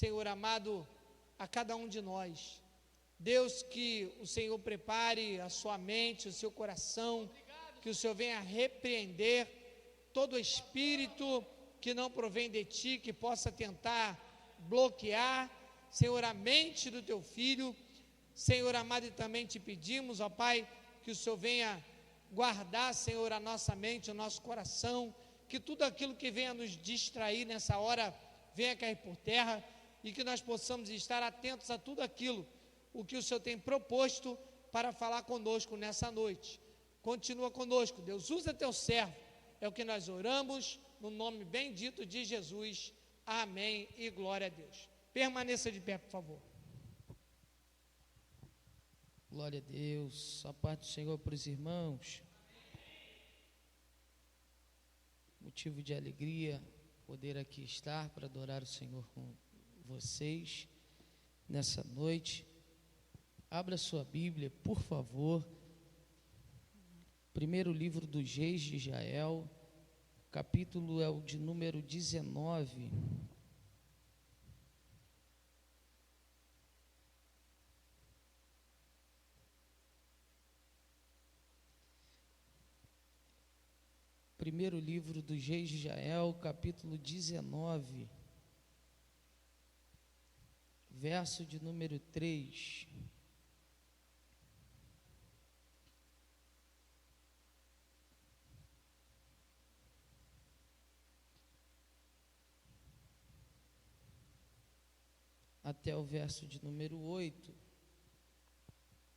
Senhor amado, a cada um de nós. Deus, que o Senhor prepare a sua mente, o seu coração, que o Senhor venha repreender todo espírito que não provém de Ti, que possa tentar bloquear, Senhor, a mente do Teu Filho. Senhor amado, e também te pedimos, ó Pai, que o Senhor venha guardar, Senhor, a nossa mente, o nosso coração, que tudo aquilo que venha nos distrair nessa hora, venha cair por terra, e que nós possamos estar atentos a tudo aquilo, o que o Senhor tem proposto para falar conosco nessa noite. Continua conosco, Deus, usa teu servo, é o que nós oramos, no nome bendito de Jesus, amém e glória a Deus. Permaneça de pé, por favor. Glória a Deus, a paz do Senhor para os irmãos. Motivo de alegria poder aqui estar para adorar o Senhor com vocês nessa noite. Abra sua Bíblia, por favor. Primeiro livro dos Reis de Israel, capítulo é o de número 19. Primeiro livro dos Reis de Israel, capítulo 19, verso de número 3. Até o verso de número 8.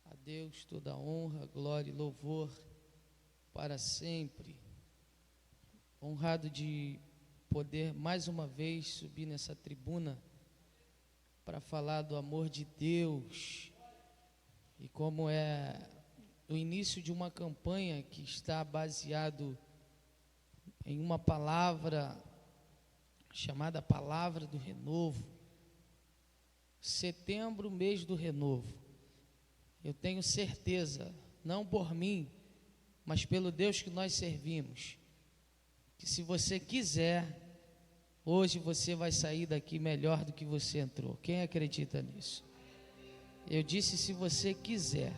A Deus toda honra, glória e louvor para sempre. Honrado de poder mais uma vez subir nessa tribuna para falar do amor de Deus e como é o início de uma campanha que está baseado em uma palavra chamada Palavra do Renovo. Setembro, mês do renovo. Eu tenho certeza, não por mim, mas pelo Deus que nós servimos, que se você quiser, hoje você vai sair daqui melhor do que você entrou. Quem acredita nisso? Eu disse, se você quiser,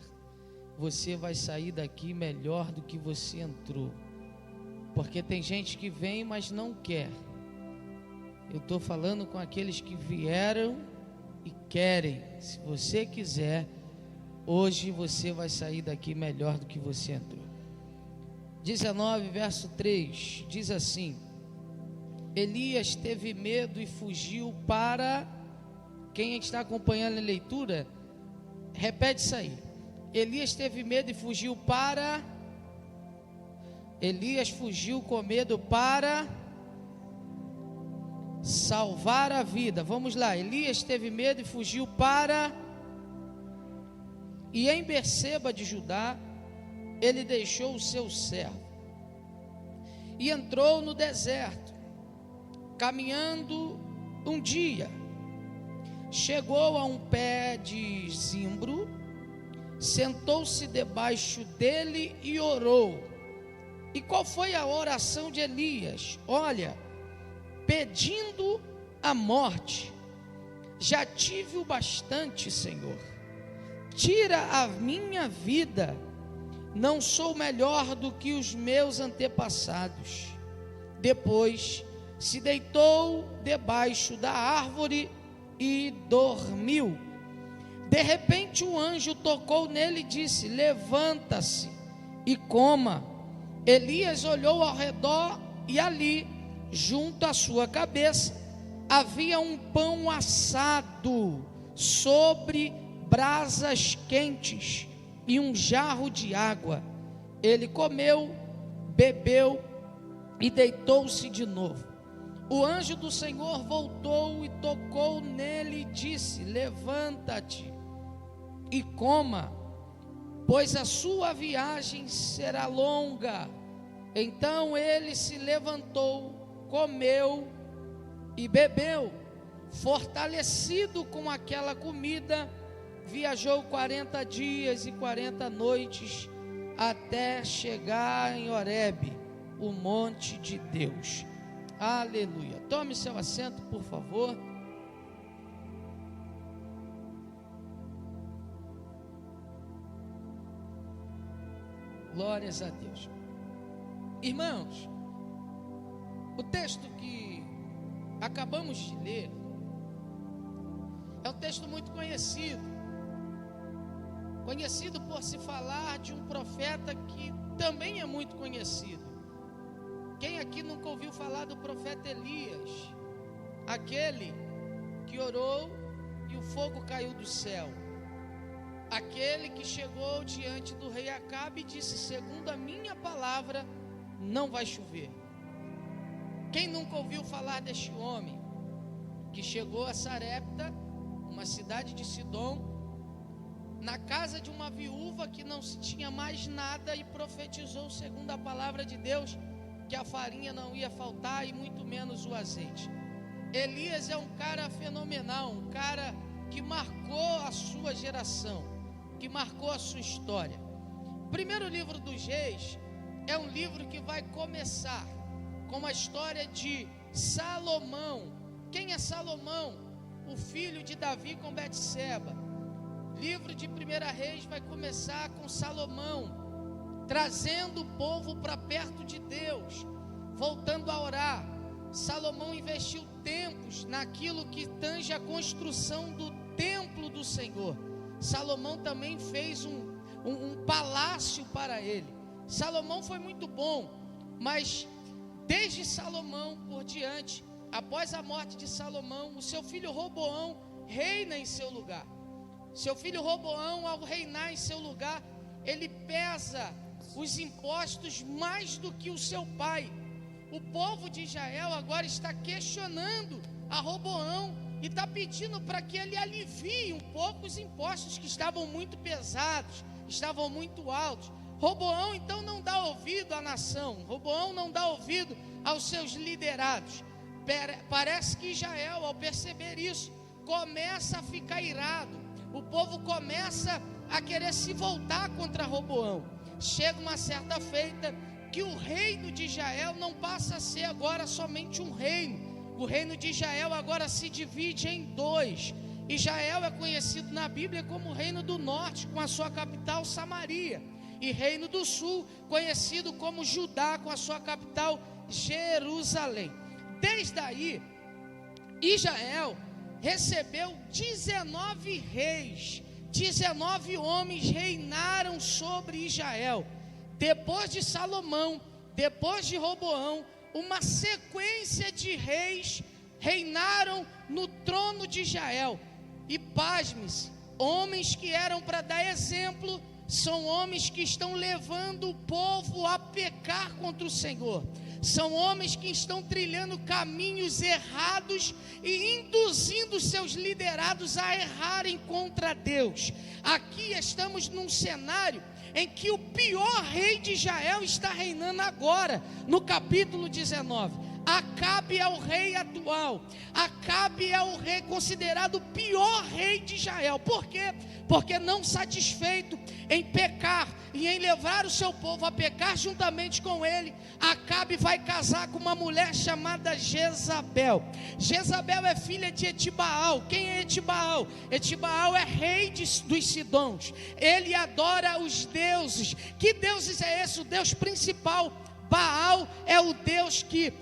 você vai sair daqui melhor do que você entrou. Porque tem gente que vem, mas não quer. Eu estou falando com aqueles que vieram e querem. Se você quiser, hoje você vai sair daqui melhor do que você entrou. 19, verso 3, diz assim: Elias teve medo e fugiu para... Quem está acompanhando a leitura, repete isso aí. Elias teve medo e fugiu para... Elias fugiu com medo para salvar a vida. Vamos lá, Elias teve medo e fugiu para... E em Berseba de Judá, ele deixou o seu servo e entrou no deserto. Caminhando um dia, chegou a um pé de zimbro, sentou-se debaixo dele e orou. E qual foi a oração de Elias? Olha, pedindo a morte: já tive o bastante, Senhor, tira a minha vida, não sou melhor do que os meus antepassados. Depois se deitou debaixo da árvore e dormiu. De repente um anjo tocou nele e disse: levanta-se e coma. Elias olhou ao redor e ali, junto à sua cabeça, havia um pão assado sobre brasas quentes e um jarro de água. Ele comeu, bebeu e deitou-se de novo. O anjo do Senhor voltou e tocou nele e disse: levanta-te e coma, pois a sua viagem será longa. Então ele se levantou, comeu e bebeu. Fortalecido com aquela comida, viajou 40 dias e 40 noites até chegar em Horebe, o monte de Deus. Aleluia. Tome seu assento, por favor. Glórias a Deus. Irmãos, o texto que acabamos de ler é um texto muito conhecido por se falar de um profeta que também é muito conhecido. Quem aqui nunca ouviu falar do profeta Elias? Aquele que orou e o fogo caiu do céu. Aquele que chegou diante do rei Acabe e disse: segundo a minha palavra, não vai chover. Quem nunca ouviu falar deste homem que chegou a Sarepta, uma cidade de Sidom, na casa de uma viúva que não se tinha mais nada, e profetizou segundo a palavra de Deus que a farinha não ia faltar e muito menos o azeite? Elias é um cara fenomenal, um cara que marcou a sua geração, que marcou a sua história. O primeiro livro dos Reis é um livro que vai começar com a história de Salomão. Quem é Salomão? O filho de Davi com Betseba. Livro de 1 Reis vai começar com Salomão trazendo o povo para perto de Deus, voltando a orar. Salomão investiu tempos naquilo que tange a construção do templo do Senhor. Salomão também fez um palácio para ele. Salomão foi muito bom, mas desde Salomão por diante, após a morte de Salomão, o seu filho Roboão reina em seu lugar. Seu filho Roboão, ao reinar em seu lugar, ele pesa os impostos mais do que o seu pai. O povo de Israel agora está questionando a Roboão e está pedindo para que ele alivie um pouco os impostos que estavam muito pesados, estavam muito altos. Roboão então não dá ouvido à nação, Roboão não dá ouvido aos seus liderados. Parece que Israel, ao perceber isso, começa a ficar irado. O povo começa a querer se voltar contra Roboão. Chega uma certa feita que o reino de Israel não passa a ser agora somente um reino. O reino de Israel agora se divide em dois. Israel é conhecido na Bíblia como o reino do norte, com a sua capital Samaria, e reino do sul, conhecido como Judá, com a sua capital Jerusalém. Desde aí, Israel recebeu 19 reis, 19 homens reinaram sobre Israel. Depois de Salomão, depois de Roboão, uma sequência de reis reinaram no trono de Israel. E pasme-se, homens que eram para dar exemplo, são homens que estão levando o povo a pecar contra o Senhor. São homens que estão trilhando caminhos errados e induzindo seus liderados a errarem contra Deus. Aqui estamos num cenário em que o pior rei de Israel está reinando agora, no capítulo 19. Acabe é o rei atual. Acabe é o rei considerado o pior rei de Israel. Por quê? Porque não satisfeito em pecar e em levar o seu povo a pecar juntamente com ele, Acabe vai casar com uma mulher chamada Jezabel. Jezabel é filha de Etibaal. Quem é Etibaal? Etibaal é rei dos Sidons. Ele adora os deuses. Que deuses é esse? O Deus principal, Baal, é o Deus que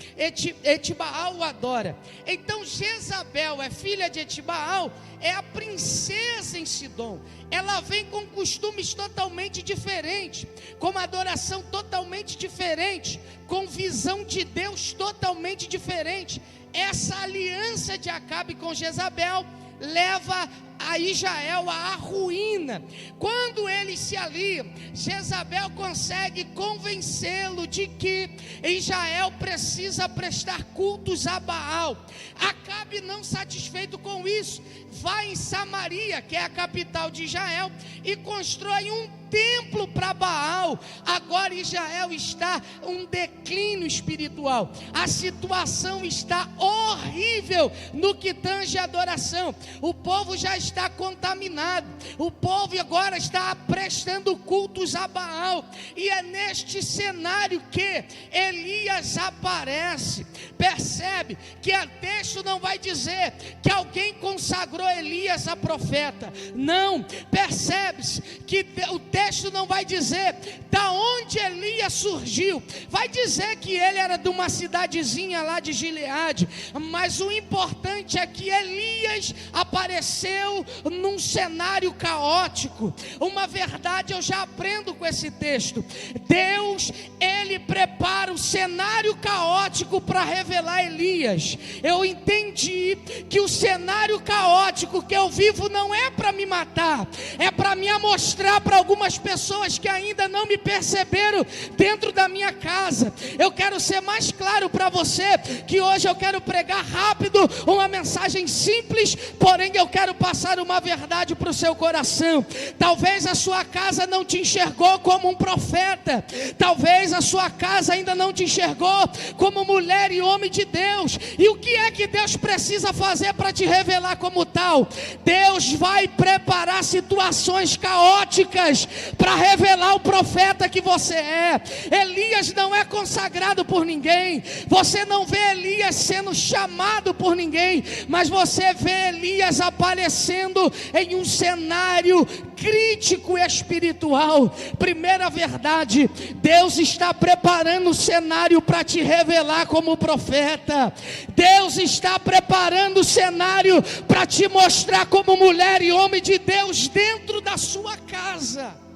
Etibaal adora. Então Jezabel é filha de Etibaal, é a princesa em Sidom. Ela vem com costumes totalmente diferentes, com uma adoração totalmente diferente, com visão de Deus totalmente diferente. Essa aliança de Acabe com Jezabel leva a Israel à ruína. Quando eles se aliam, Jezabel consegue convencê-lo de que Israel precisa prestar cultos a Baal. Acabe, não satisfeito com isso, vai em Samaria, que é a capital de Israel, e constrói um templo para Baal. Agora Israel está um declínio espiritual. A situação está horrível no que tange a adoração. O povo já está contaminado. O povo agora está prestando cultos a Baal. E é neste cenário que Elias aparece. Percebe que o texto não vai dizer que alguém consagrou Elias a profeta. Não, percebe-se que o texto texto não vai dizer da onde Elias surgiu. Vai dizer que ele era de uma cidadezinha lá de Gileade, mas o importante é que Elias apareceu num cenário caótico. Uma verdade eu já aprendo com esse texto: Deus, ele prepara o cenário caótico para revelar Elias. Eu entendi que o cenário caótico que eu vivo não é para me matar, é para me mostrar para algumas pessoas que ainda não me perceberam dentro da minha casa. Eu quero ser mais claro para você, que hoje eu quero pregar rápido uma mensagem simples, porém eu quero passar uma verdade para o seu coração. Talvez a sua casa não te enxergou como um profeta, talvez a sua casa ainda não te enxergou como mulher e homem de Deus. E o que é que Deus precisa fazer para te revelar como tal? Deus vai preparar situações caóticas para revelar o profeta que você é. Elias não é consagrado por ninguém, você não vê Elias sendo chamado por ninguém, mas você vê Elias aparecendo em um cenário crítico espiritual. Primeira verdade: Deus está preparando o cenário para te revelar como profeta. Deus está preparando o cenário para te mostrar como mulher e homem de Deus dentro da sua casa.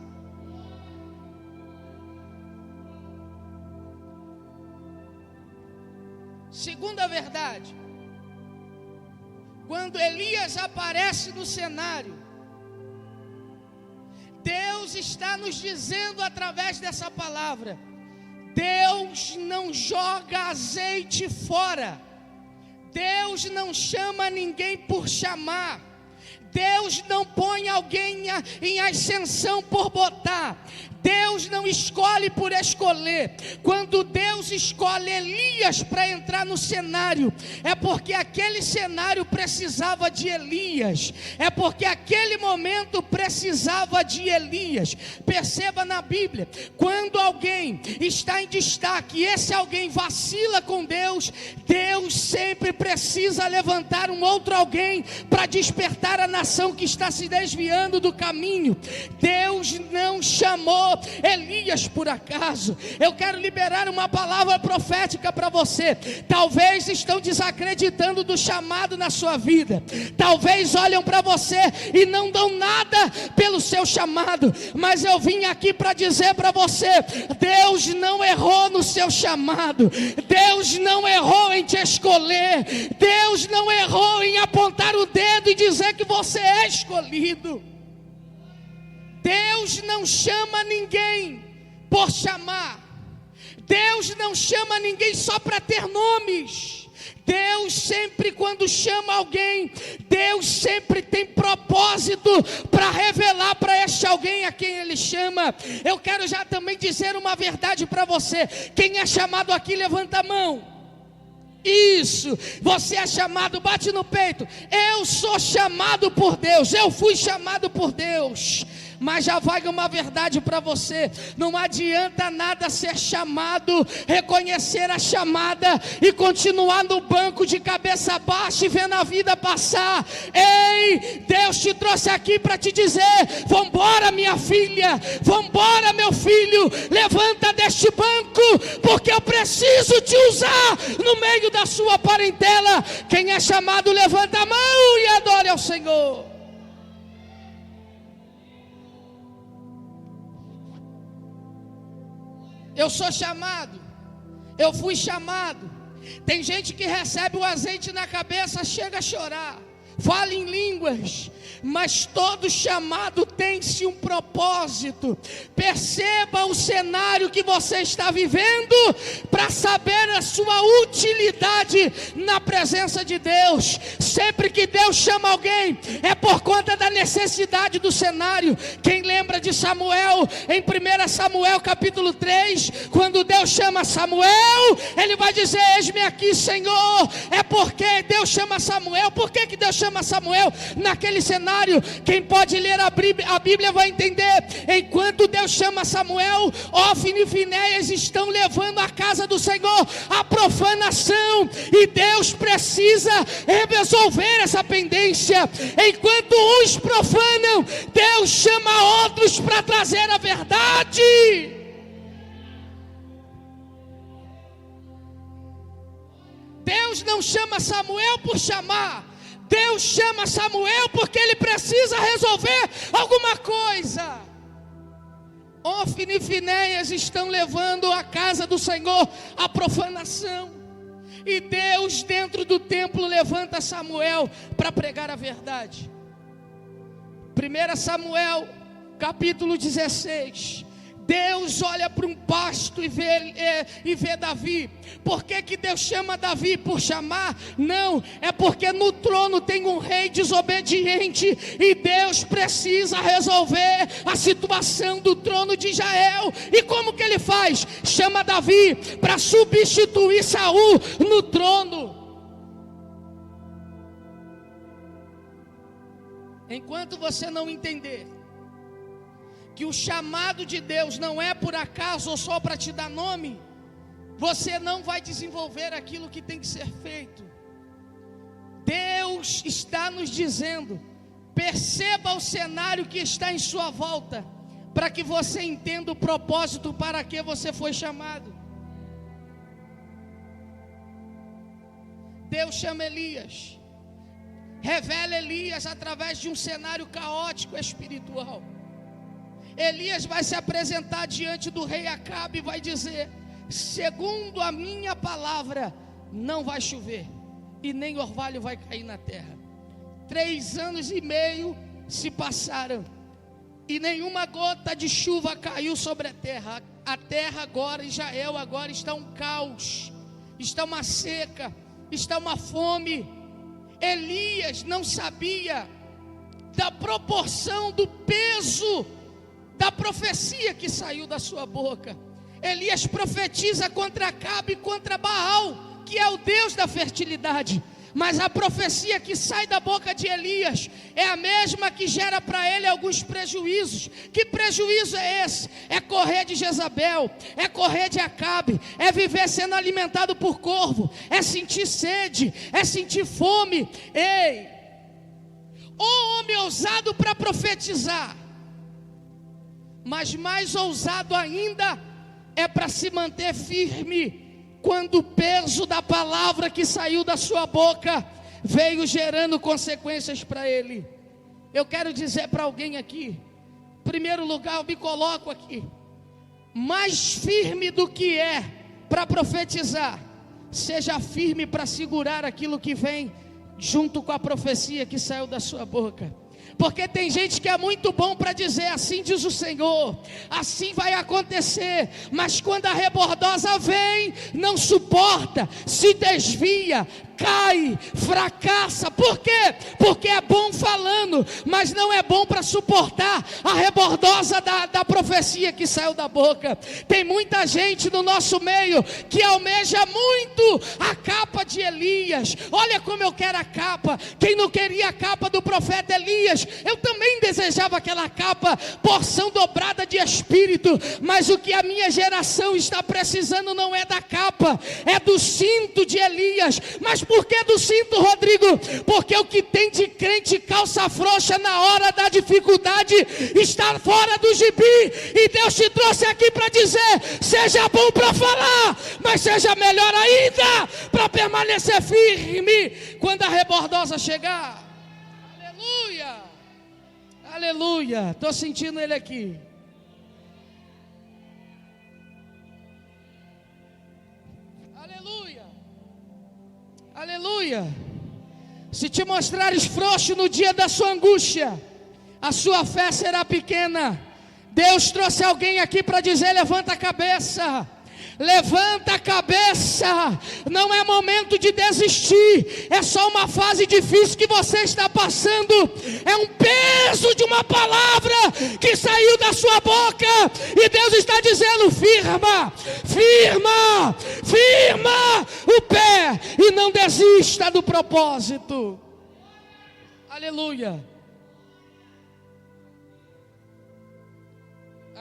Segunda verdade: quando Elias aparece no cenário, Deus está nos dizendo através dessa palavra: Deus não joga azeite fora, Deus não chama ninguém por chamar, Deus não põe alguém em ascensão por botar, Deus não escolhe por escolher. Quando Deus escolhe Elias para entrar no cenário, é porque aquele cenário precisava de Elias, é porque aquele momento precisava de Elias. Perceba na Bíblia, quando alguém está em destaque e esse alguém vacila com Deus, Deus sempre precisa levantar um outro alguém para despertar a nação que está se desviando do caminho. Deus não chamou Elias por acaso. Eu quero liberar uma palavra profética para você. Talvez estão desacreditando do chamado na sua vida, talvez olham para você e não dão nada pelo seu chamado, mas eu vim aqui para dizer para você: Deus não errou no seu chamado, Deus não errou em te escolher, Deus não errou em apontar o dedo e dizer que você é escolhido. Deus não chama ninguém por chamar, Deus não chama ninguém só para ter nomes. Deus sempre, quando chama alguém, Deus sempre tem propósito para revelar para este alguém a quem Ele chama. Eu quero já também dizer uma verdade para você: quem é chamado aqui, levanta a mão. Isso, você é chamado, bate no peito. Eu sou chamado por Deus, eu fui chamado por Deus. Mas já vai uma verdade para você: não adianta nada ser chamado, reconhecer a chamada e continuar no banco de cabeça baixa e vendo a vida passar. Ei, Deus te trouxe aqui para te dizer: vambora minha filha, vambora meu filho, levanta deste banco, porque eu preciso te usar no meio da sua parentela. Quem é chamado, levanta a mão e adore ao Senhor. Eu sou chamado, eu fui chamado. Tem gente que recebe o azeite na cabeça, chega a chorar, fala em línguas, mas todo chamado tem-se um propósito. Perceba o cenário que você está vivendo para saber a sua utilidade na presença de Deus. Sempre que Deus chama alguém, é por conta da necessidade do cenário. Quem lembra de Samuel, em 1 Samuel capítulo 3, quando Deus chama Samuel, ele vai dizer: eis-me aqui, Senhor. É porque Deus chama Samuel. Por que Deus chama Samuel naquele cenário? cenário, quem pode ler a Bíblia vai entender. Enquanto Deus chama Samuel, Ofni e Finéias estão levando a casa do Senhor à profanação, e Deus precisa resolver essa pendência. Enquanto uns profanam, Deus chama outros para trazer a verdade. Deus não chama Samuel por chamar, Deus chama Samuel porque ele precisa resolver alguma coisa. Ofni e Finéias estão levando a casa do Senhor à profanação, e Deus dentro do templo levanta Samuel para pregar a verdade. 1 Samuel capítulo 16, Deus olha para um pasto e vê Davi. Por que Deus chama Davi por chamar? Não, é porque no trono tem um rei desobediente, e Deus precisa resolver a situação do trono de Israel. E como que ele faz? Chama Davi para substituir Saul no trono. Enquanto você não entender que o chamado de Deus não é por acaso ou só para te dar nome, você não vai desenvolver aquilo que tem que ser feito. Deus está nos dizendo: perceba o cenário que está em sua volta, para que você entenda o propósito para que você foi chamado. Deus chama Elias, revela Elias através de um cenário caótico espiritual. Elias vai se apresentar diante do rei Acabe e vai dizer: segundo a minha palavra, não vai chover, e nem orvalho vai cair na terra. 3 anos e meio se passaram, e nenhuma gota de chuva caiu sobre a terra. A terra agora, Israel agora está um caos, está uma seca, está uma fome. Elias não sabia da proporção, do peso da profecia que saiu da sua boca. Elias profetiza contra Acabe e contra Baal, que é o Deus da fertilidade. Mas a profecia que sai da boca de Elias é a mesma que gera para ele alguns prejuízos. Que prejuízo é esse? É correr de Jezabel, é correr de Acabe, é viver sendo alimentado por corvo, é sentir sede, é sentir fome. Ei, o homem ousado para profetizar, mas mais ousado ainda é para se manter firme quando o peso da palavra que saiu da sua boca veio gerando consequências para ele. Eu quero dizer para alguém aqui, em primeiro lugar eu me coloco aqui, mais firme do que é para profetizar, seja firme para segurar aquilo que vem junto com a profecia que saiu da sua boca. Porque tem gente que é muito bom para dizer: assim diz o Senhor, assim vai acontecer, mas quando a rebordosa vem, não suporta, se desvia, cai, fracassa. Por quê? Porque é bom falando, mas não é bom para suportar a rebordosa da profecia que saiu da boca. Tem muita gente no nosso meio que almeja muito a capa de Elias. Olha como eu quero a capa. Quem não queria a capa do profeta Elias? Eu também desejava aquela capa, porção dobrada de espírito. Mas o que a minha geração está precisando não é da capa, é do cinto de Elias. Mas por que do cinto, Rodrigo? Porque o que tem de crente calça frouxa na hora da dificuldade está fora do gibi. E Deus te trouxe aqui para dizer: seja bom para falar, mas seja melhor ainda para permanecer firme quando a rebordosa chegar. Aleluia, aleluia. Estou sentindo ele aqui. Aleluia, aleluia. Se te mostrares frouxo no dia da sua angústia, a sua fé será pequena. Deus trouxe alguém aqui para dizer: levanta a cabeça. Levanta a cabeça, não é momento de desistir, é só uma fase difícil que você está passando, é um peso de uma palavra que saiu da sua boca, e Deus está dizendo: firma, firma, firma o pé, e não desista do propósito. Aleluia.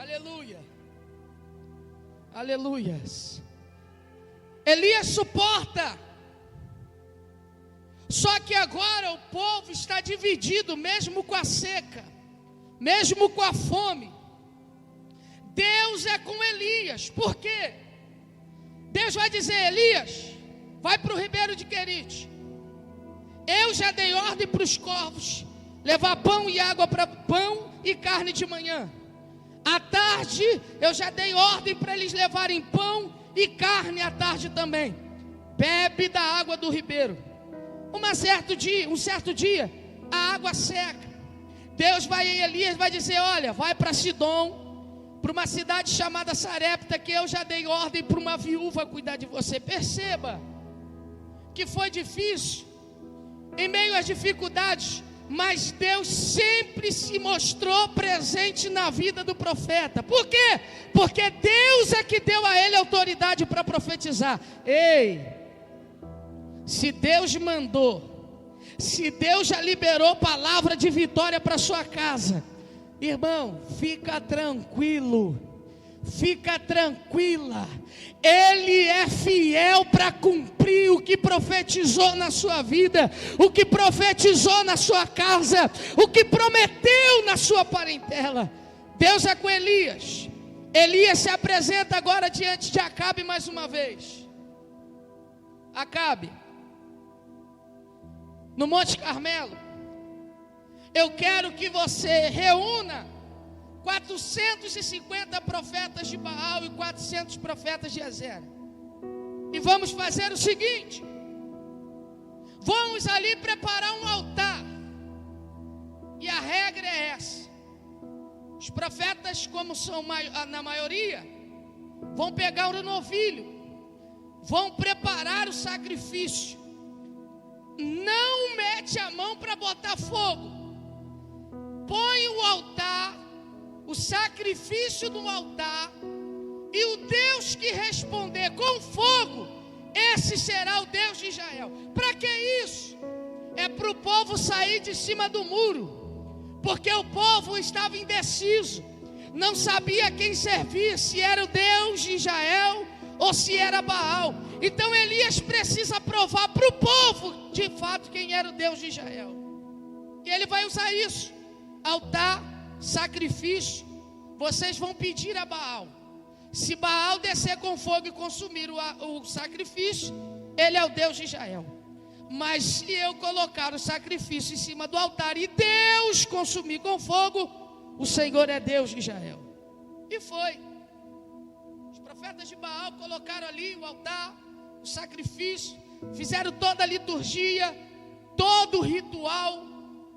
Aleluia. Aleluias. Elias suporta. Só que agora o povo está dividido, mesmo com a seca, mesmo com a fome. Deus é com Elias. Por quê? Deus vai dizer: Elias, vai para o ribeiro de Querite. Eu já dei ordem para os corvos levar pão e água, para pão e carne de manhã. À tarde eu já dei ordem para eles levarem pão e carne à tarde também. Bebe da água do ribeiro. Um certo dia, a água seca. Deus vai em Elias, vai dizer: olha, vai para Sidom, para uma cidade chamada Sarepta, que eu já dei ordem para uma viúva cuidar de você. Perceba que foi difícil, em meio às dificuldades, mas Deus sempre se mostrou presente na vida do profeta. Por quê? Porque Deus é que deu a ele autoridade para profetizar. Ei, se Deus mandou, se Deus já liberou palavra de vitória para sua casa, irmão, fica tranquilo, fica tranquila. Ele é fiel para cumprir o que profetizou na sua vida, o que profetizou na sua casa, o que prometeu na sua parentela. Deus é com Elias. Elias se apresenta agora diante de Acabe mais uma vez. Acabe, no Monte Carmelo, eu quero que você reúna 450 profetas de Baal e 400 profetas de Azera. E vamos fazer o seguinte: vamos ali preparar um altar. E a regra é essa: os profetas, como são na maioria, vão pegar o novilho, vão preparar o sacrifício. Não mete a mão para botar fogo. Põe o altar, o sacrifício do altar, e o Deus que responder com fogo, esse será o Deus de Israel. Para que isso? É para o povo sair de cima do muro, porque o povo estava indeciso, não sabia quem servia, se era o Deus de Israel ou se era Baal. Então Elias precisa provar para o povo de fato quem era o Deus de Israel. E ele vai usar isso: altar, sacrifício. Vocês vão pedir a Baal. Se Baal descer com fogo e consumir o sacrifício, ele é o Deus de Israel. Mas se eu colocar o sacrifício em cima do altar e Deus consumir com fogo, o Senhor é Deus de Israel. E foi. Os profetas de Baal colocaram ali o altar, o sacrifício, fizeram toda a liturgia, todo o ritual,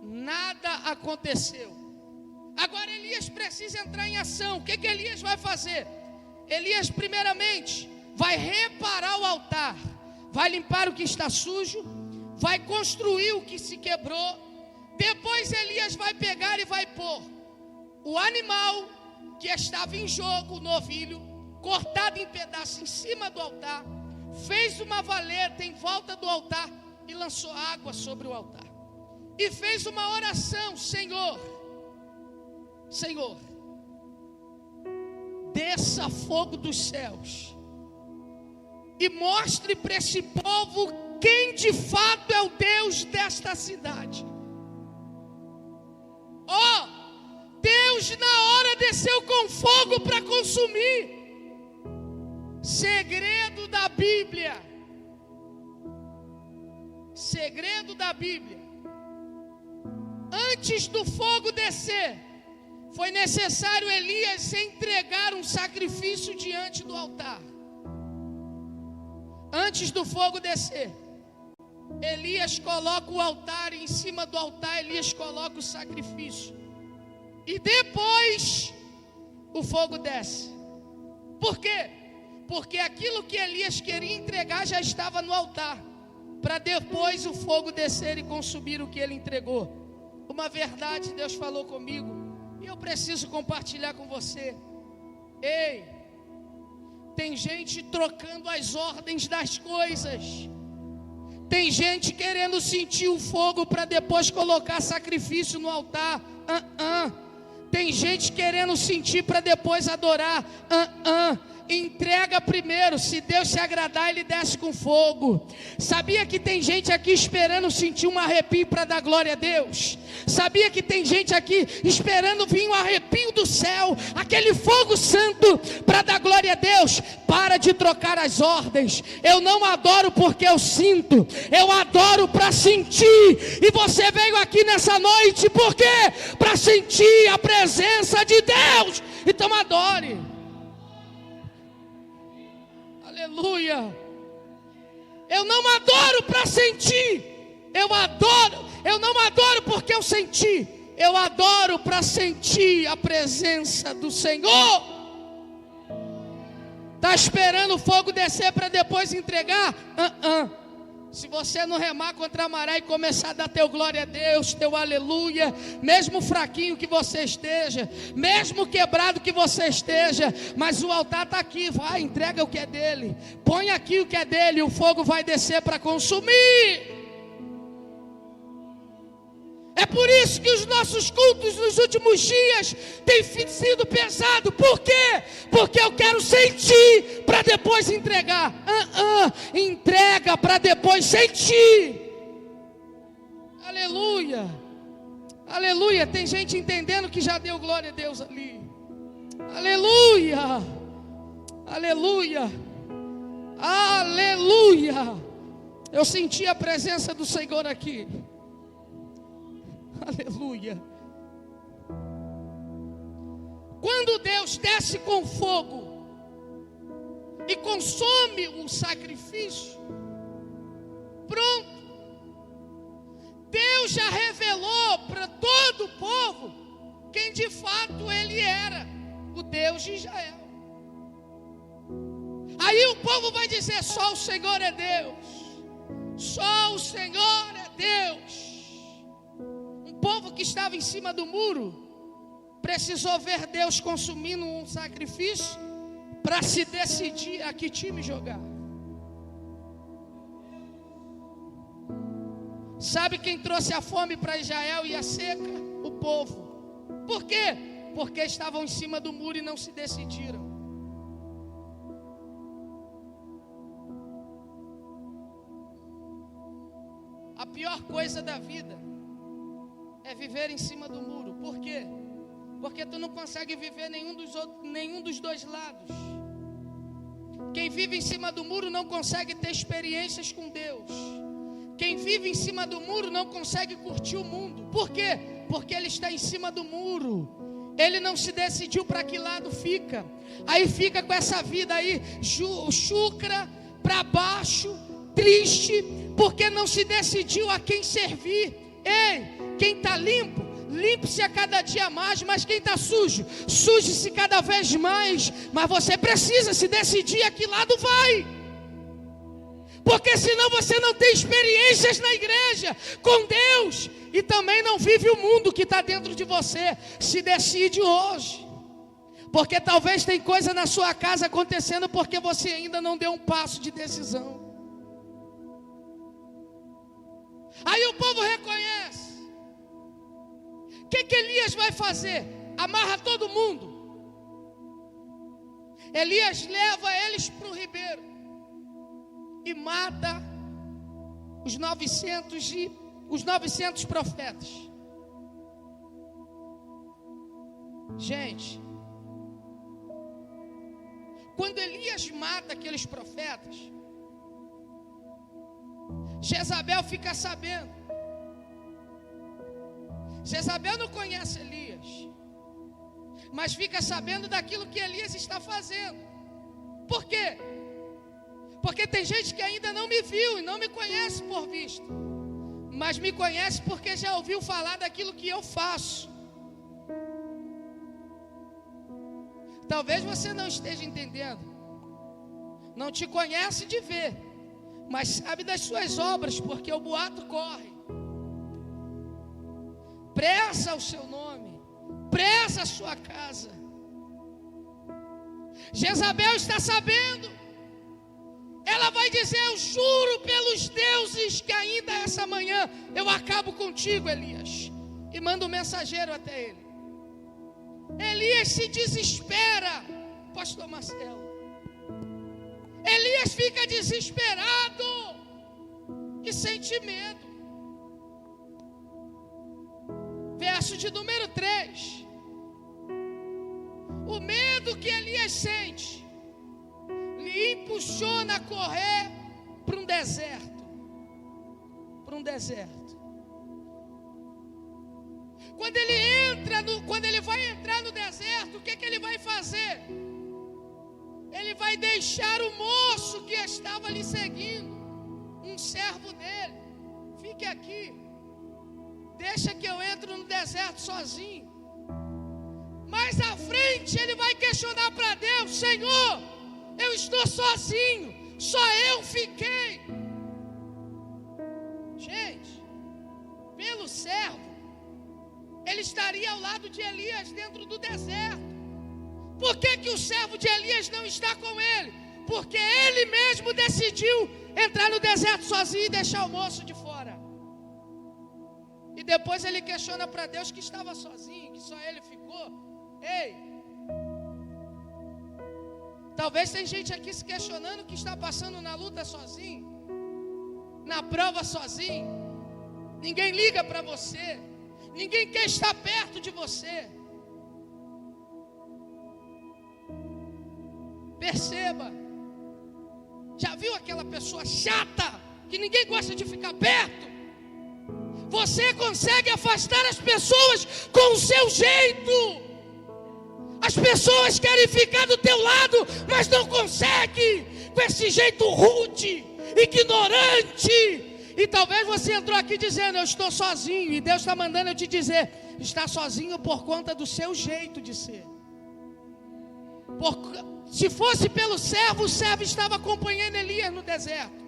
nada aconteceu. Agora Elias precisa entrar em ação. O que Elias vai fazer? Elias primeiramente vai reparar o altar, vai limpar o que está sujo, vai construir o que se quebrou. Depois Elias vai pegar e vai pôr o animal que estava em jogo, o novilho, cortado em pedaços em cima do altar, fez uma valeta em volta do altar e lançou água sobre o altar. E fez uma oração: Senhor, Senhor, desça fogo dos céus e mostre para esse povo quem de fato é o Deus desta cidade. Deus na hora desceu com fogo para consumir. Segredo da Bíblia. Segredo da Bíblia. Antes do fogo descer, foi necessário Elias entregar um sacrifício diante do altar. Antes do fogo descer, Elias coloca o altar, e em cima do altar Elias coloca o sacrifício. E depois o fogo desce. Por quê? Porque aquilo que Elias queria entregar já estava no altar, para depois o fogo descer e consumir o que ele entregou. Uma verdade Deus falou comigo, e eu preciso compartilhar com você. Ei, tem gente trocando as ordens das coisas. Tem gente querendo sentir o fogo para depois colocar sacrifício no altar. Tem gente querendo sentir para depois adorar. Entrega primeiro. Se Deus se agradar, Ele desce com fogo. Sabia que tem gente aqui esperando sentir um arrepio para dar glória a Deus? Sabia que tem gente aqui esperando vir um arrepio do céu, aquele fogo santo para dar glória a Deus? Para de trocar as ordens. Eu não adoro porque eu sinto, eu adoro para sentir. E você veio aqui nessa noite por quê? Para sentir a presença de Deus. Então adore. Aleluia. Eu não adoro para sentir. Eu não adoro porque eu senti. Eu adoro para sentir a presença do Senhor. Está esperando o fogo descer para depois entregar? Se você não remar contra a maré e começar a dar teu glória a Deus, teu aleluia, mesmo fraquinho que você esteja, mesmo quebrado que você esteja, mas o altar está aqui, vai, entrega o que é dele, põe aqui o que é dele, o fogo vai descer para consumir. É por isso que os nossos cultos nos últimos dias têm sido pesados. Por quê? Porque eu quero sentir para depois entregar. Entrega para depois sentir. Aleluia. Aleluia. Tem gente entendendo que já deu glória a Deus ali. Aleluia. Aleluia. Aleluia. Eu senti a presença do Senhor aqui. Aleluia. Quando Deus desce com fogo e consome o sacrifício, pronto. Deus já revelou para todo o povo quem de fato Ele era, o Deus de Israel. Aí o povo vai dizer: só o Senhor é Deus, só o Senhor é Deus. O povo que estava em cima do muro precisou ver Deus consumindo um sacrifício para se decidir a que time jogar. Sabe quem trouxe a fome para Israel e a seca? O povo. Por quê? Porque estavam em cima do muro e não se decidiram. A pior coisa da vida é viver em cima do muro. Por quê? Porque tu não consegue viver nenhum dos dois lados. Quem vive em cima do muro não consegue ter experiências com Deus. Quem vive em cima do muro não consegue curtir o mundo. Por quê? Porque ele está em cima do muro. Ele não se decidiu para que lado fica. Aí fica com essa vida aí chucra, para baixo, triste, porque não se decidiu a quem servir. Ei, quem está limpo, limpe-se a cada dia mais. Mas quem está sujo, suje-se cada vez mais. Mas você precisa se decidir a que lado vai, porque senão você não tem experiências na igreja com Deus, e também não vive o mundo que está dentro de você. Se decide hoje, porque talvez tem coisa na sua casa acontecendo porque você ainda não deu um passo de decisão. Aí o povo reconhece. O que Elias vai fazer? Amarra todo mundo. Elias leva eles para o ribeiro e mata os 900 profetas. Gente, quando Elias mata aqueles profetas, Jezabel fica sabendo. Jezabel não conhece Elias, mas fica sabendo daquilo que Elias está fazendo. Por quê? Porque tem gente que ainda não me viu e não me conhece por vista, mas me conhece porque já ouviu falar daquilo que eu faço. Talvez você não esteja entendendo. Não te conhece de ver, mas sabe das suas obras, porque o boato corre. Preza o seu nome, preza a sua casa. Jezabel está sabendo. Ela vai dizer: eu juro pelos deuses que ainda essa manhã eu acabo contigo, Elias. E manda um mensageiro até ele. Elias se desespera, pastor Marcelo. Elias fica desesperado e sente medo. Verso de número 3. O medo que Elias sente lhe impulsiona a correr para um deserto. Para um deserto. Quando ele vai entrar no deserto, o que ele vai fazer? Ele vai deixar o moço que estava ali seguindo, um servo dele. Fique aqui. Deixa que eu entro no deserto sozinho. Mais à frente ele vai questionar para Deus: Senhor, eu estou sozinho, só eu fiquei. Gente, pelo servo, ele estaria ao lado de Elias dentro do deserto. Por que o servo de Elias não está com ele? Porque ele mesmo decidiu entrar no deserto sozinho e deixar o moço de fora. E depois ele questiona para Deus que estava sozinho, que só ele ficou. Ei, talvez tem gente aqui se questionando que está passando na luta sozinho, na prova sozinho. Ninguém liga para você, ninguém quer estar perto de você. Perceba, já viu aquela pessoa chata que ninguém gosta de ficar perto? Você consegue afastar as pessoas com o seu jeito. As pessoas querem ficar do teu lado, mas não conseguem, com esse jeito rude, ignorante. E talvez você entrou aqui dizendo: eu estou sozinho, e Deus está mandando eu te dizer: está sozinho por conta do seu jeito de ser. Se fosse pelo servo, o servo estava acompanhando Elias no deserto.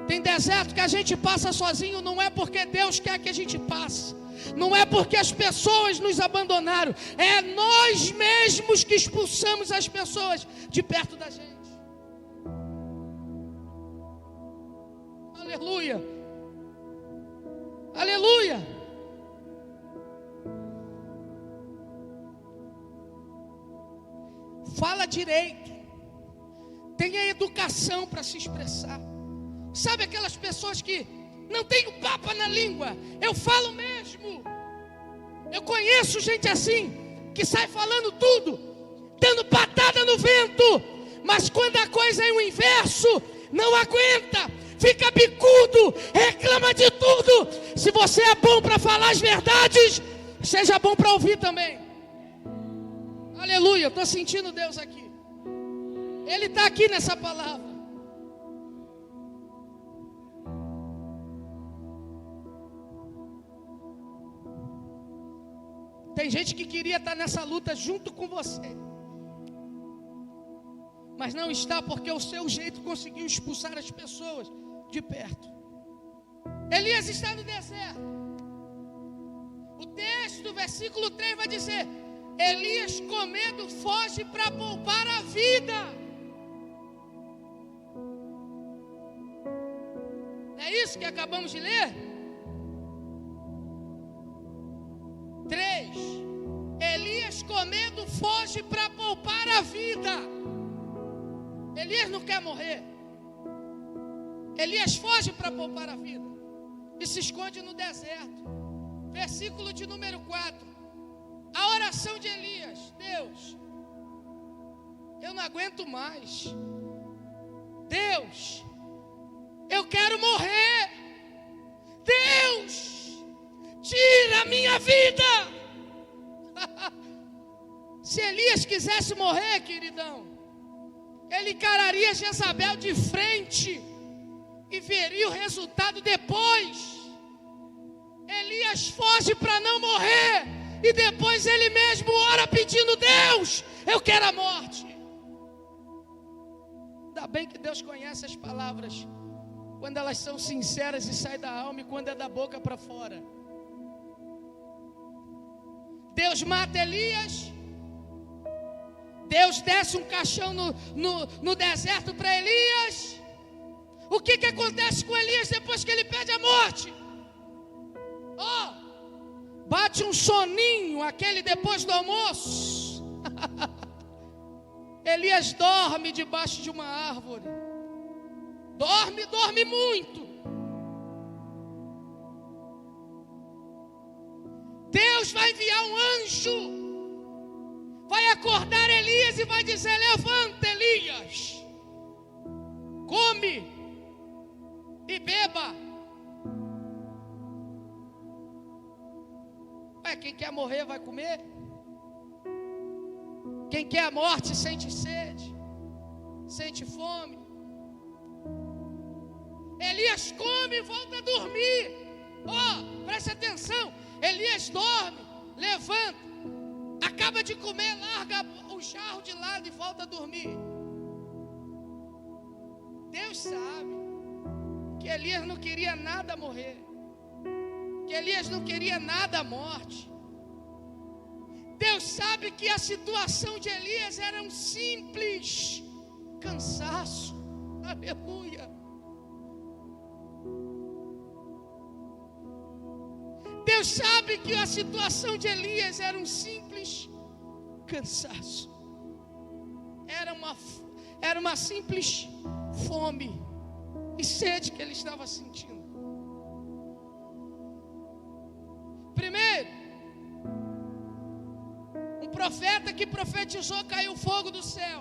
Tem deserto que a gente passa sozinho, não é porque Deus quer que a gente passe, não é porque as pessoas nos abandonaram, é nós mesmos que expulsamos as pessoas de perto da gente. Aleluia, aleluia. Fala direito, tenha educação para se expressar. Sabe aquelas pessoas que não tem o papo na língua? Eu falo mesmo. Eu conheço gente assim, que sai falando tudo, dando patada no vento, mas quando a coisa é o inverso, não aguenta, fica bicudo, reclama de tudo. Se você é bom para falar as verdades, seja bom para ouvir também. Aleluia, eu estou sentindo Deus aqui. Ele está aqui nessa palavra. Tem gente que queria estar nessa luta junto com você, mas não está, porque o seu jeito conseguiu expulsar as pessoas de perto. Elias está no deserto. O texto, versículo 3 vai dizer: Elias, com medo, foge para poupar a vida. É isso que acabamos de ler? 3. Elias, com medo, foge para poupar a vida. Elias não quer morrer. Elias foge para poupar a vida e se esconde no deserto. Versículo de número 4. A oração de Elias: Deus, eu não aguento mais. Deus, eu quero morrer. Deus, tira a minha vida. Se Elias quisesse morrer, queridão, ele encararia Jezabel de frente e veria o resultado depois. Elias foge para não morrer e depois ele mesmo ora pedindo: Deus, eu quero a morte. Ainda bem que Deus conhece as palavras, quando elas são sinceras e saem da alma, e quando é da boca para fora. Deus mata Elias. Deus desce um caixão no deserto para Elias. O que acontece com Elias depois que ele pede a morte? bate um soninho, aquele depois do almoço. Elias dorme debaixo de uma árvore. Dorme muito. Deus vai enviar um anjo, vai acordar Elias e vai dizer: levanta, Elias, come e beba. Quem quer morrer vai comer. Quem quer a morte sente sede, sente fome. Elias come e volta a dormir. Preste atenção. Elias dorme, levanta, acaba de comer, larga o jarro de lado e volta a dormir. Deus sabe que Elias não queria nada morrer, que Elias não queria nada a morte. Deus sabe que a situação de Elias era um simples cansaço. Aleluia. Deus sabe que a situação de Elias era um simples cansaço. Era uma simples fome e sede que ele estava sentindo. Primeiro, um profeta que profetizou, caiu fogo do céu.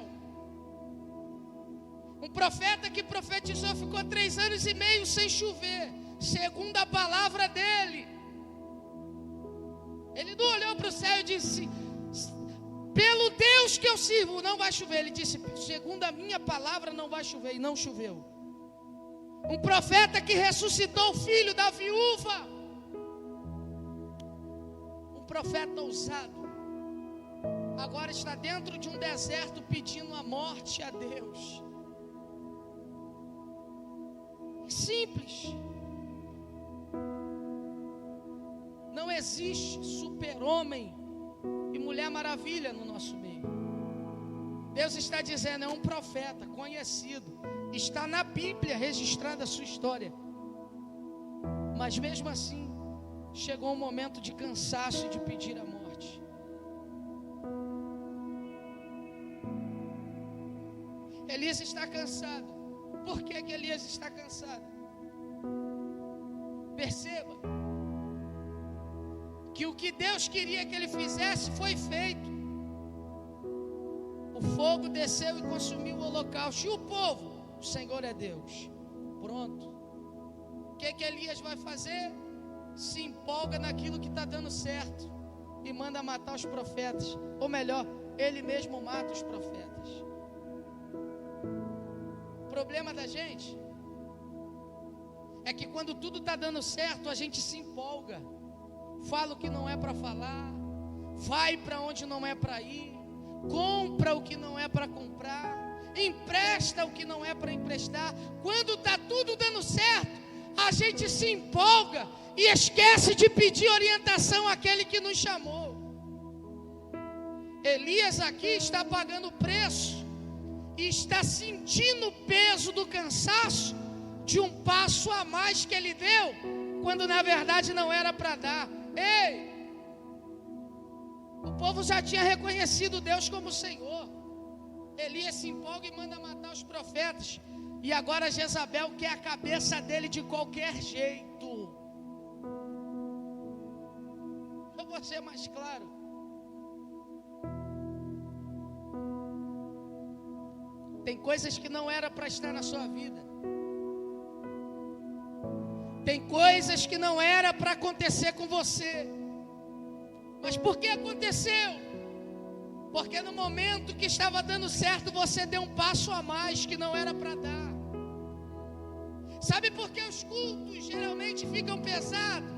Um profeta que profetizou, ficou 3 anos e meio sem chover, segundo a palavra dele. Ele não olhou para o céu e disse: pelo Deus que eu sirvo não vai chover. Ele disse: segundo a minha palavra não vai chover, e não choveu. Um profeta que ressuscitou o filho da viúva, um profeta ousado, agora está dentro de um deserto pedindo a morte a Deus. Simples. Não existe super-homem e mulher maravilha no nosso meio. Deus está dizendo: é um profeta conhecido, está na Bíblia registrada a sua história, mas mesmo assim chegou um momento de cansaço e de pedir a morte. Elias está cansado. Por que Elias está cansado? Perceba que o que Deus queria que ele fizesse foi feito. O fogo desceu e consumiu o holocausto. E o povo? O Senhor é Deus. Pronto. O que Elias vai fazer? Se empolga naquilo que está dando certo e manda matar os profetas. Ou melhor, ele mesmo mata os profetas. O problema da gente é que quando tudo está dando certo, a gente se empolga, fala o que não é para falar, vai para onde não é para ir, compra o que não é para comprar, empresta o que não é para emprestar. Quando está tudo dando certo, a gente se empolga e esquece de pedir orientação àquele que nos chamou. Elias aqui está pagando o preço e está sentindo o peso do cansaço de um passo a mais que ele deu, quando na verdade não era para dar. Ei, o povo já tinha reconhecido Deus como Senhor. Elias se empolga e manda matar os profetas, e agora Jezabel quer a cabeça dele de qualquer jeito. Eu vou ser mais claro. Tem coisas que não era para estar na sua vida. Tem coisas que não era para acontecer com você. Mas por que aconteceu? Porque no momento que estava dando certo, você deu um passo a mais que não era para dar. Sabe por que os cultos geralmente ficam pesados?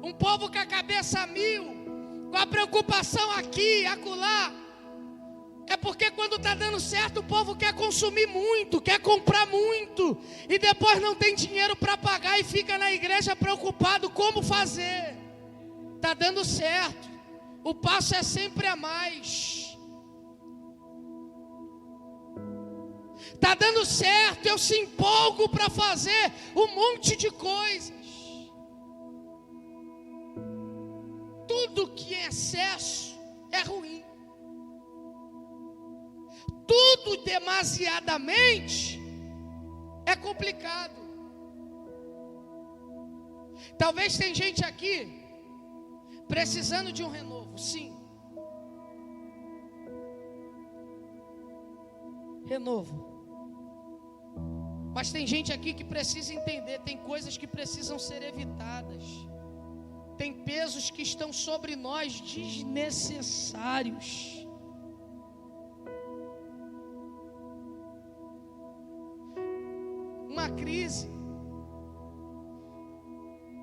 Um povo com a cabeça a mil, com a preocupação aqui, acolá. É porque quando está dando certo, o povo quer consumir muito, quer comprar muito, e depois não tem dinheiro para pagar e fica na igreja preocupado como fazer. Está dando certo, o passo é sempre a mais. Está dando certo, eu se empolgo para fazer um monte de coisas. tudo que é excesso é ruim. Tudo demasiadamente é complicado. Talvez tem gente aqui precisando de um renovo, sim. Renovo. Mas tem gente aqui que precisa entender, tem coisas que precisam ser evitadas. Tem pesos que estão sobre nós desnecessários. Uma crise,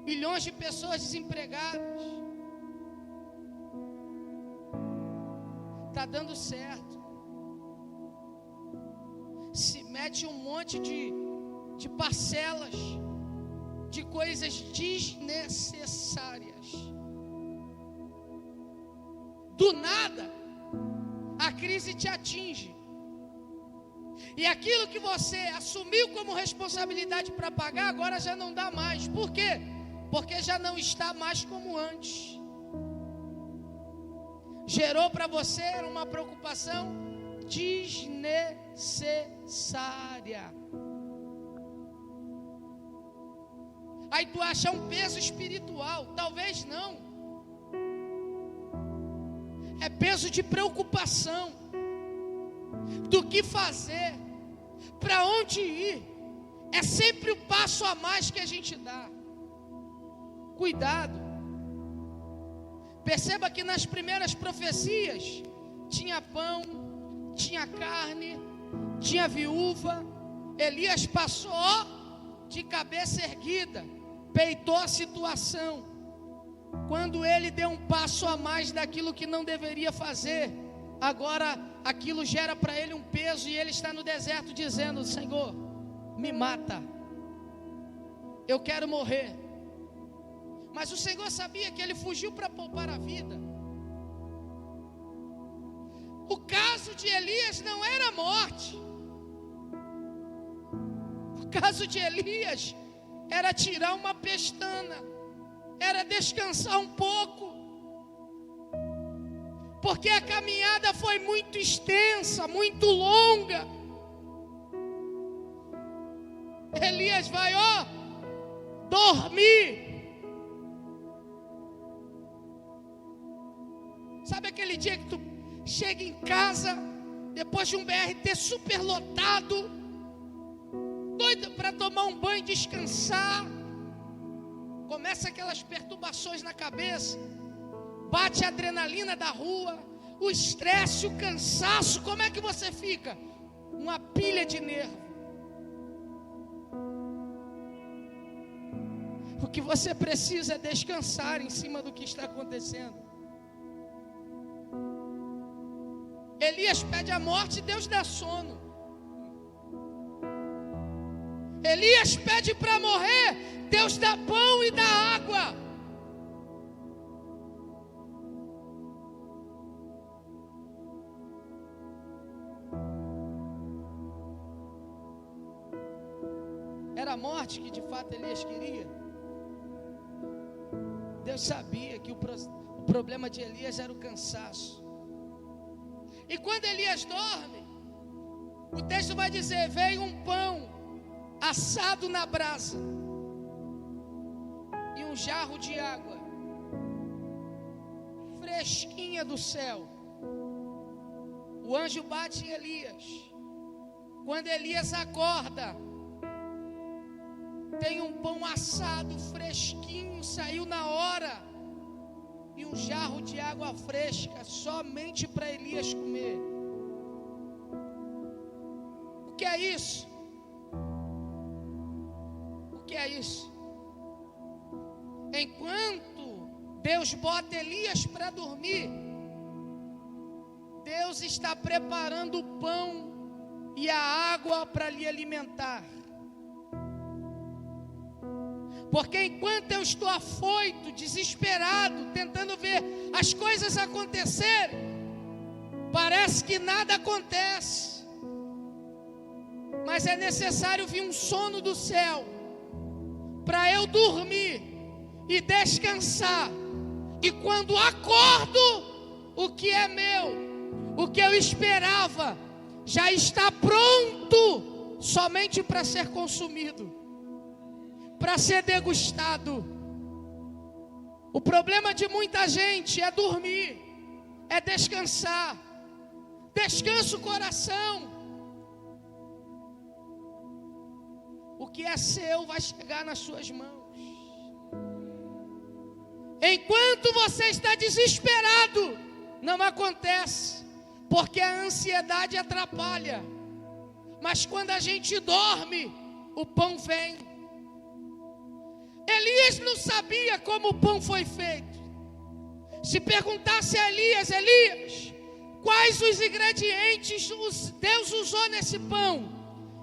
milhões de pessoas desempregadas, está dando certo, se mete um monte de parcelas, de coisas desnecessárias, do nada, a crise te atinge, e aquilo que você assumiu como responsabilidade para pagar, agora já não dá mais. Por quê? Porque já não está mais como antes. Gerou para você uma preocupação desnecessária. Aí tu acha um peso espiritual, talvez não. É peso de preocupação. Do que fazer, para onde ir, é sempre o passo a mais que a gente dá. Cuidado. Perceba que nas primeiras profecias tinha pão, tinha carne, tinha viúva. Elias passou de cabeça erguida, peitou a situação. Quando ele deu um passo a mais daquilo que não deveria fazer, agora aquilo gera para ele um peso, e ele está no deserto dizendo: Senhor, me mata, eu quero morrer. Mas o Senhor sabia que ele fugiu para poupar a vida. O caso de Elias não era a morte. O caso de Elias era tirar uma pestana, era descansar um pouco, porque a caminhada foi muito extensa, muito longa. Elias vai, dormir. Sabe aquele dia que tu chega em casa, depois de um BRT super lotado, doido para tomar um banho e descansar, começa aquelas perturbações na cabeça, bate a adrenalina da rua, o estresse, o cansaço, como é que você fica? Uma pilha de nervo. O que você precisa é descansar em cima do que está acontecendo. Elias pede a morte e Deus dá sono. Elias pede para morrer, Deus dá pão e dá água. Era a morte que de fato Elias queria? Deus sabia que o problema de Elias era o cansaço. E quando Elias dorme, o texto vai dizer: veio um pão assado na brasa e um jarro de água fresquinha do céu. O anjo bate em Elias. Quando Elias acorda, tem um pão assado fresquinho, saiu na hora, e um jarro de água fresca somente para Elias comer. O que é isso? O que é isso? Enquanto Deus bota Elias para dormir, Deus está preparando o pão e a água para lhe alimentar. Porque enquanto eu estou afoito, desesperado, tentando ver as coisas acontecerem, parece que nada acontece. Mas é necessário vir um sono do céu, para eu dormir e descansar, E quando acordo, o que é meu, o que eu esperava, já está pronto somente para ser consumido, para ser degustado. O problema de muita gente é dormir, é descansar. Descansa o coração. O que é seu vai chegar nas suas mãos. Enquanto você está desesperado, não acontece, porque a ansiedade atrapalha. Mas quando a gente dorme, o pão vem. Elias não sabia como o pão foi feito. Se perguntasse a Elias: Elias, quais os ingredientes Deus usou nesse pão?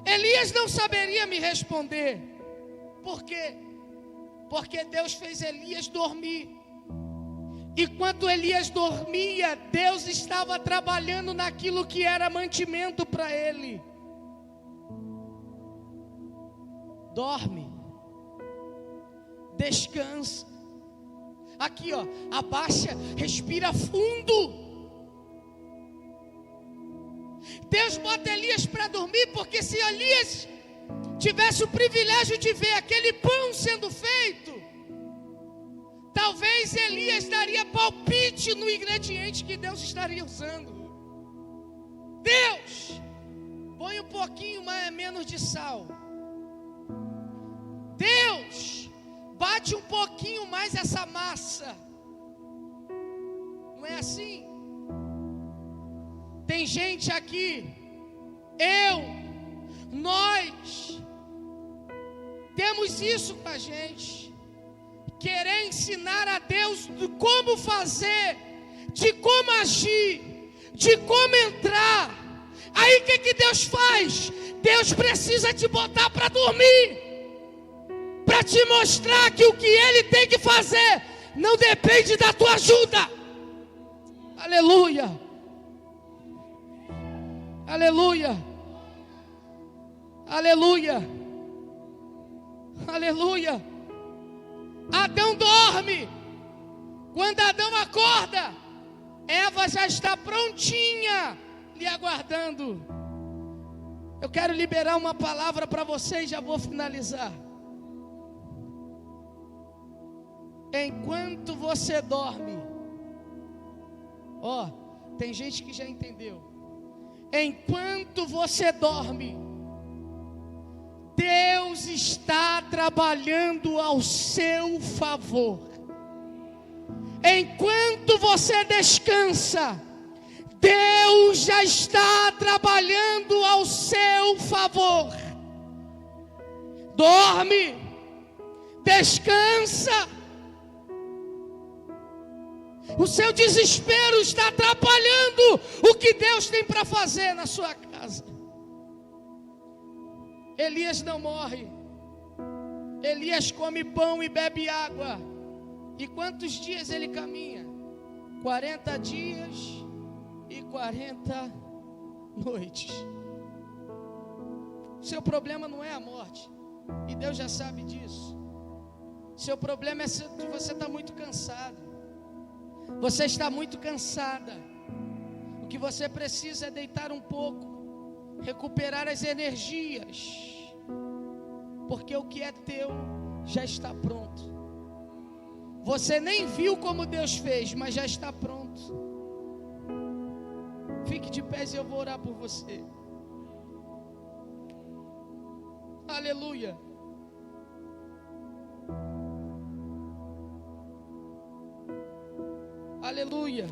Elias não saberia me responder. Por quê? Porque Deus fez Elias dormir. E quando Elias dormia, Deus estava trabalhando naquilo que era mantimento para ele. Dorme. Descansa. Aqui, ó, abaixa, respira fundo. Deus bota Elias para dormir, porque se Elias tivesse o privilégio de ver aquele pão sendo feito, talvez Elias daria palpite no ingrediente que Deus estaria usando. Deus, põe um pouquinho menos de sal. Deus, bate um pouquinho mais essa massa. Não é assim? Tem gente aqui, nós temos isso com a gente, querer ensinar a Deus de como fazer, de como agir, de como entrar. Aí o que Deus faz? Deus precisa te botar para dormir, para te mostrar que o que Ele tem que fazer não depende da tua ajuda. Aleluia, aleluia, aleluia, aleluia. Adão dorme. Quando Adão acorda, Eva já está prontinha, lhe aguardando. Eu quero liberar uma palavra para você e já vou finalizar. Enquanto você dorme, ó, tem gente que já entendeu. Enquanto você dorme, Deus está trabalhando ao seu favor. Enquanto você descansa, Deus já está trabalhando ao seu favor. Dorme, descansa. O seu desespero está atrapalhando o que Deus tem para fazer na sua casa. Elias não morre. Elias come pão e bebe água. E quantos dias ele caminha? 40 dias e 40 noites. Seu problema não é a morte, e Deus já sabe disso. Seu problema é que você está muito cansado. Você está muito cansada. O que você precisa é deitar um pouco, recuperar as energias, porque o que é teu já está pronto. Você nem viu como Deus fez, mas já está pronto. Fique de pé e eu vou orar por você. Aleluia. Aleluia.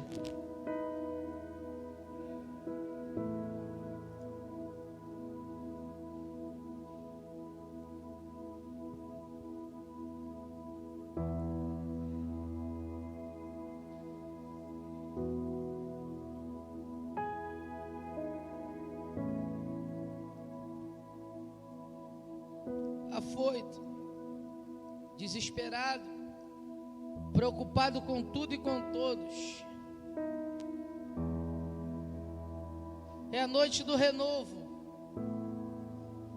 Afoito, desesperado, preocupado com tudo e com todos. É a noite do renovo,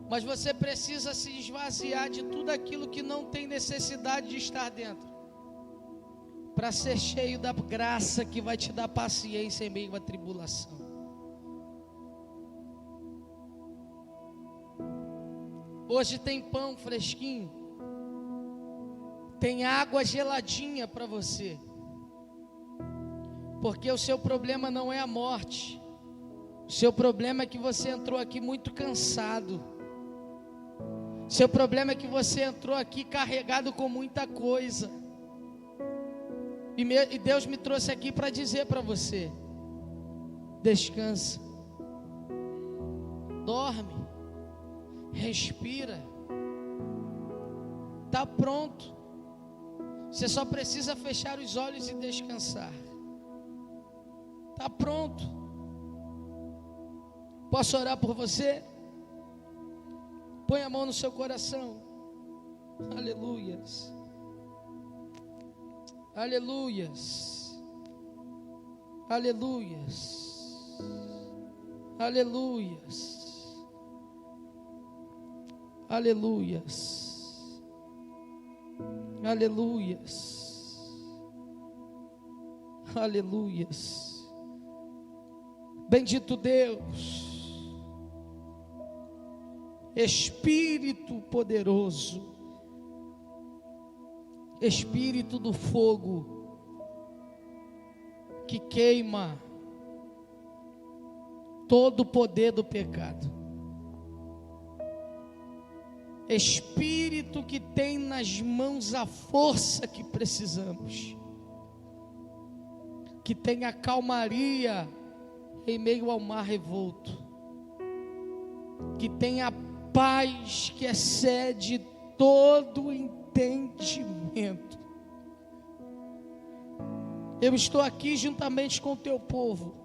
mas você precisa se esvaziar de tudo aquilo que não tem necessidade de estar dentro, para ser cheio da graça que vai te dar paciência em meio à tribulação. Hoje tem pão fresquinho, tem água geladinha para você, porque o seu problema não é a morte, o seu problema é que você entrou aqui muito cansado, o seu problema é que você entrou aqui carregado com muita coisa, e Deus me trouxe aqui para dizer para você: descansa, dorme, respira, está pronto, você só precisa fechar os olhos e descansar, está pronto. Posso orar por você? Põe a mão no seu coração. Aleluias, aleluias, aleluias, aleluias, aleluias, aleluias, aleluias. Bendito Deus, Espírito poderoso, Espírito do fogo que queima todo o poder do pecado, Espírito que tem nas mãos a força que precisamos, que tem a calmaria em meio ao mar revolto, que tem a paz que excede todo entendimento. Eu estou aqui juntamente com o teu povo,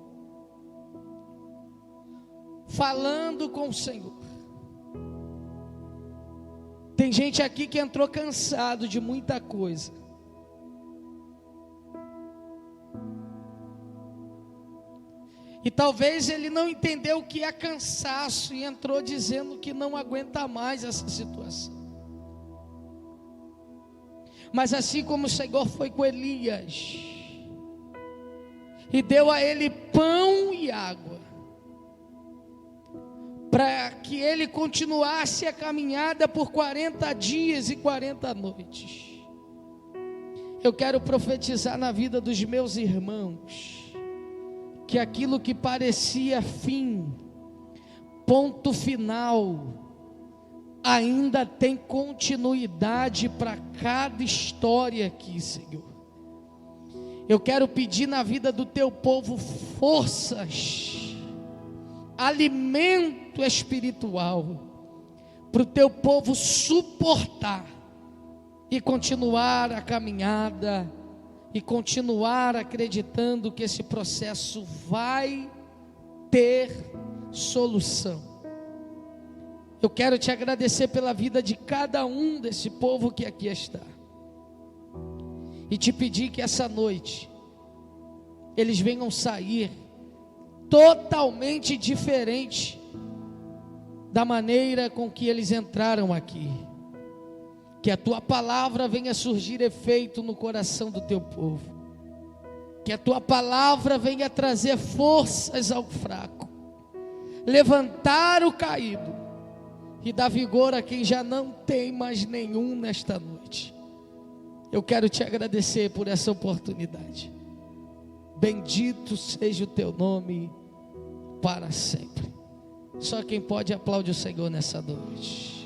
falando com o Senhor. Tem gente aqui que entrou cansado de muita coisa, e talvez ele não entendeu o que é cansaço e entrou dizendo que não aguenta mais essa situação. Mas assim como o Senhor foi com Elias e deu a ele pão e água, para que ele continuasse a caminhada por 40 dias e 40 noites, eu quero profetizar na vida dos meus irmãos, que aquilo que parecia fim, ponto final, ainda tem continuidade para cada história aqui, Senhor. Eu quero pedir na vida do teu povo forças, alimento espiritual, para o teu povo suportar e continuar a caminhada, e continuar acreditando que esse processo vai ter solução. Eu quero te agradecer pela vida de cada um desse povo que aqui está, e te pedir que essa noite eles venham sair totalmente diferente da maneira com que eles entraram aqui. Que a tua palavra venha surgir efeito no coração do teu povo, que a tua palavra venha trazer forças ao fraco, levantar o caído e dar vigor a quem já não tem mais nenhum nesta noite. Eu quero te agradecer por essa oportunidade. Bendito seja o teu nome para sempre. Só quem pode aplaudir o Senhor nessa noite.